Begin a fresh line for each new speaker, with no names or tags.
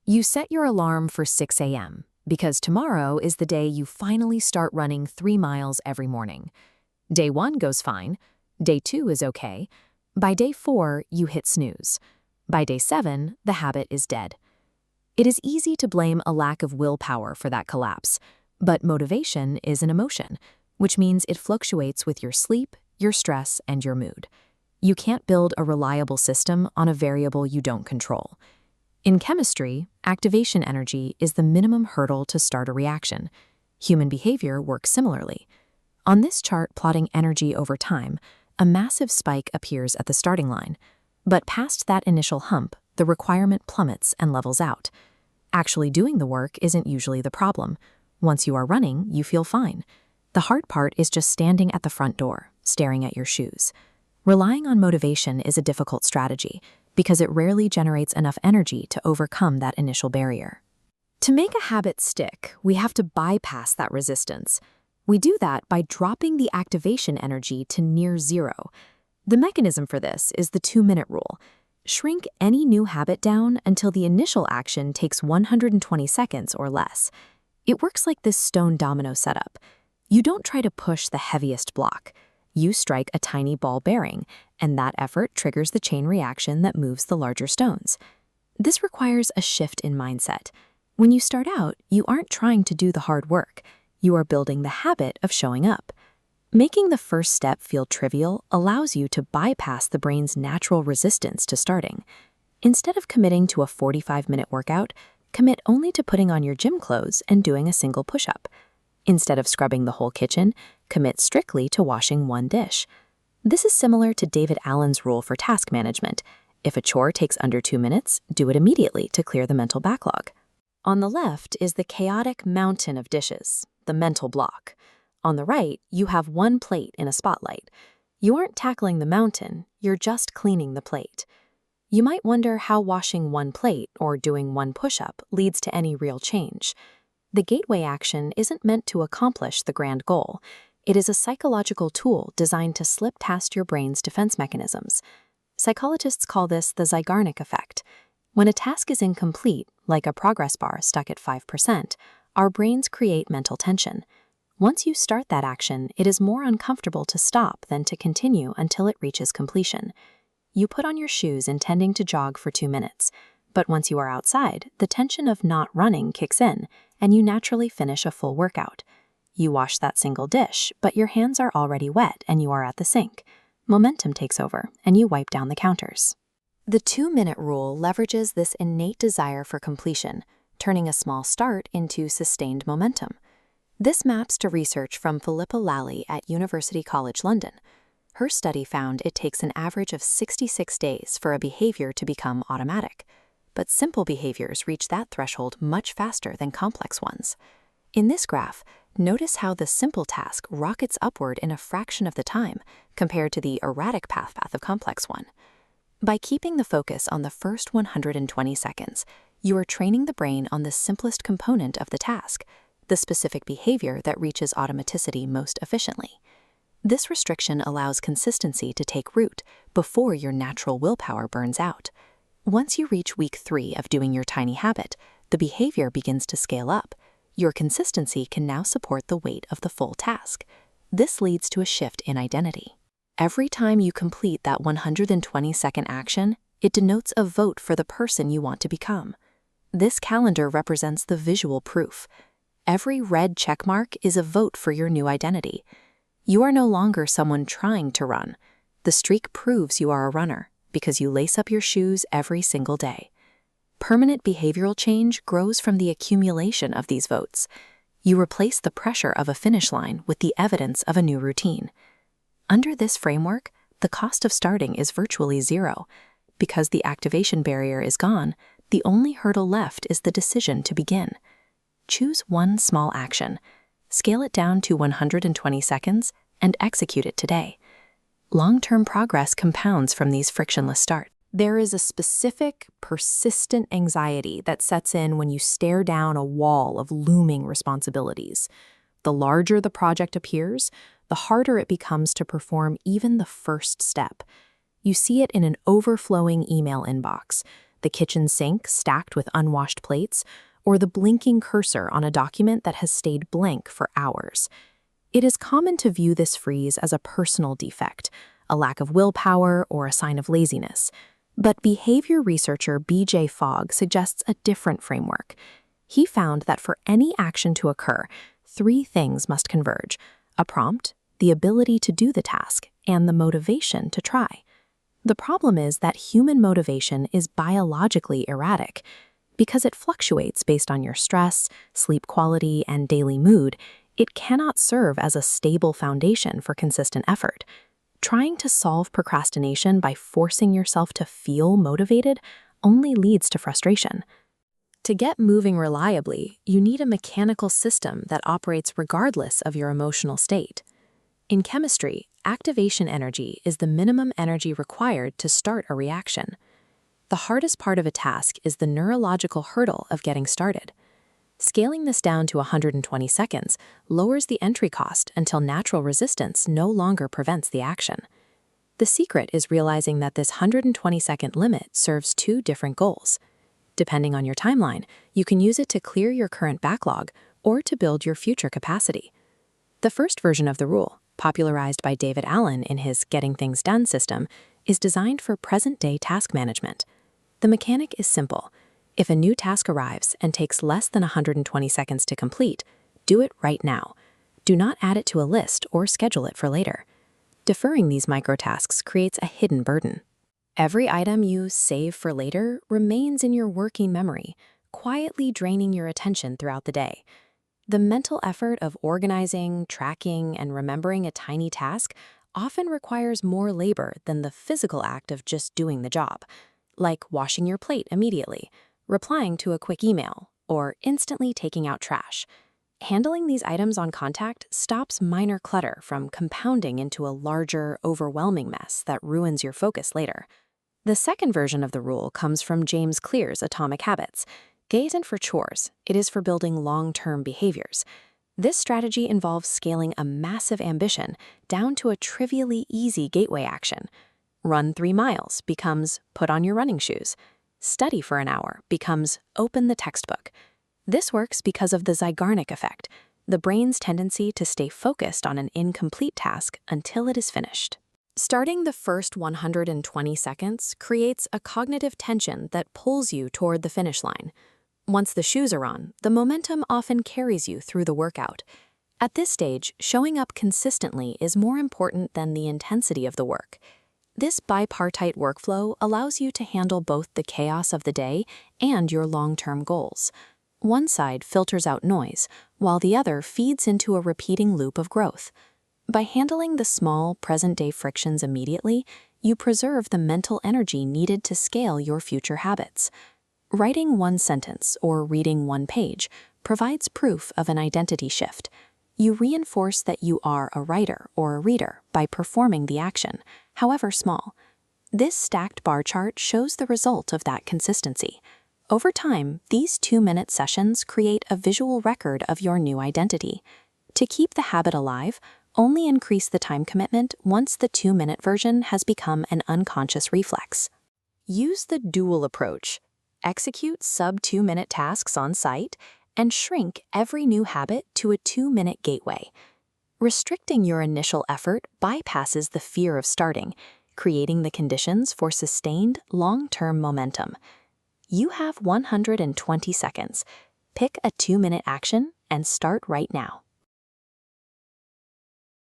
You set your alarm for 6 a.m. because tomorrow is the day you finally start running 3 miles every morning. Day 1 goes fine. Day 2 is okay. By day 4, you hit snooze. By day 7, the habit is dead. It is easy to blame a lack of willpower for that collapse, but motivation is an emotion, which means it fluctuates with your sleep, your stress, and your mood. You can't build a reliable system on a variable you don't control. In chemistry, activation energy is the minimum hurdle to start a reaction. Human behavior works similarly. On this chart plotting energy over time, a massive spike appears at the starting line. But past that initial hump, the requirement plummets and levels out. Actually doing the work isn't usually the problem. Once you are running, you feel fine. The hard part is just standing at the front door, staring at your shoes. Relying on motivation is a difficult strategy because it rarely generates enough energy to overcome that initial barrier. To make a habit stick, we have to bypass that resistance. We do that by dropping the activation energy to near zero. The mechanism for this is the 2-minute rule. Shrink any new habit down until the initial action takes 120 seconds or less. It works like this stone domino setup. You don't try to push the heaviest block. You strike a tiny ball bearing, and that effort triggers the chain reaction that moves the larger stones. This requires a shift in mindset. When you start out, you aren't trying to do the hard work. You are building the habit of showing up. Making the first step feel trivial allows you to bypass the brain's natural resistance to starting. Instead of committing to a 45-minute workout, commit only to putting on your gym clothes and doing a single push-up. Instead of scrubbing the whole kitchen, commit strictly to washing one dish. This is similar to David Allen's rule for task management. If a chore takes under 2 minutes, do it immediately to clear the mental backlog. On the left is the chaotic mountain of dishes, the mental block. On the right, you have one plate in a spotlight. You aren't tackling the mountain, you're just cleaning the plate. You might wonder how washing one plate or doing one push-up leads to any real change. The gateway action isn't meant to accomplish the grand goal. It is a psychological tool designed to slip past your brain's defense mechanisms. Psychologists call this the Zeigarnik effect. When a task is incomplete, like a progress bar stuck at 5%, our brains create mental tension. Once you start that action, it is more uncomfortable to stop than to continue until it reaches completion. You put on your shoes intending to jog for 2 minutes, but once you are outside, the tension of not running kicks in, and you naturally finish a full workout. You wash that single dish, but your hands are already wet and you are at the sink. Momentum takes over, and you wipe down the counters. The 2-minute rule leverages this innate desire for completion, turning a small start into sustained momentum. This maps to research from Philippa Lally at University College London. Her study found it takes an average of 66 days for a behavior to become automatic. But simple behaviors reach that threshold much faster than complex ones. In this graph, notice how the simple task rockets upward in a fraction of the time compared to the erratic path of complex one. By keeping the focus on the first 120 seconds, you are training the brain on the simplest component of the task, the specific behavior that reaches automaticity most efficiently. This restriction allows consistency to take root before your natural willpower burns out. Once you reach week 3 of doing your tiny habit, the behavior begins to scale up. Your consistency can now support the weight of the full task. This leads to a shift in identity. Every time you complete that 120-second action, it denotes a vote for the person you want to become. This calendar represents the visual proof. Every red checkmark is a vote for your new identity. You are no longer someone trying to run. The streak proves you are a runner, because you lace up your shoes every single day. Permanent behavioral change grows from the accumulation of these votes. You replace the pressure of a finish line with the evidence of a new routine. Under this framework, the cost of starting is virtually zero. Because the activation barrier is gone, the only hurdle left is the decision to begin. Choose one small action, scale it down to 120 seconds, and execute it today. Long-term progress compounds from these frictionless starts. There is a specific, persistent anxiety that sets in when you stare down a wall of looming responsibilities. The larger the project appears, the harder it becomes to perform even the first step. You see it in an overflowing email inbox, the the kitchen sink stacked with unwashed plates, or the blinking cursor on a document that has stayed blank for hours. It is common to view this freeze as a personal defect, a lack of willpower, or a sign of laziness. But behavior researcher B.J. Fogg suggests a different framework. He found that for any action to occur, 3 things must converge: a prompt, the ability to do the task, and the motivation to try. The problem is that human motivation is biologically erratic. Because it fluctuates based on your stress, sleep quality, and daily mood, it cannot serve as a stable foundation for consistent effort. Trying to solve procrastination by forcing yourself to feel motivated only leads to frustration. To get moving reliably, you need a mechanical system that operates regardless of your emotional state. In chemistry, activation energy is the minimum energy required to start a reaction. The hardest part of a task is the neurological hurdle of getting started. Scaling this down to 120 seconds lowers the entry cost until natural resistance no longer prevents the action. The secret is realizing that this 120-second limit serves 2 different goals. Depending on your timeline, you can use it to clear your current backlog or to build your future capacity. The first version of the rule, popularized by David Allen in his Getting Things Done system, is designed for present-day task management. The mechanic is simple. If a new task arrives and takes less than 120 seconds to complete, do it right now. Do not add it to a list or schedule it for later. Deferring these microtasks creates a hidden burden. Every item you save for later remains in your working memory, quietly draining your attention throughout the day. The mental effort of organizing, tracking, and remembering a tiny task often requires more labor than the physical act of just doing the job, like washing your plate immediately, replying to a quick email, or instantly taking out trash. Handling these items on contact stops minor clutter from compounding into a larger, overwhelming mess that ruins your focus later. The second version of the rule comes from James Clear's Atomic Habits. G isn't for chores, it is for building long-term behaviors. This strategy involves scaling a massive ambition down to a trivially easy gateway action. Run 3 miles becomes put on your running shoes. Study for an hour becomes open the textbook. This works because of the Zeigarnik effect, the brain's tendency to stay focused on an incomplete task until it is finished. Starting the first 120 seconds creates a cognitive tension that pulls you toward the finish line. Once the shoes are on, the momentum often carries you through the workout. At this stage, showing up consistently is more important than the intensity of the work. This bipartite workflow allows you to handle both the chaos of the day and your long-term goals. One side filters out noise, while the other feeds into a repeating loop of growth. By handling the small, present-day frictions immediately, you preserve the mental energy needed to scale your future habits. Writing 1 sentence or reading 1 page provides proof of an identity shift. You reinforce that you are a writer or a reader by performing the action, however small. This stacked bar chart shows the result of that consistency. Over time, these 2-minute sessions create a visual record of your new identity. To keep the habit alive, only increase the time commitment once the 2-minute version has become an unconscious reflex. Use the dual approach. Execute sub-2-minute tasks on site and shrink every new habit to a 2-minute gateway. Restricting your initial effort bypasses the fear of starting, creating the conditions for sustained long-term momentum. You have 120 seconds. Pick a 2-minute action and start right now.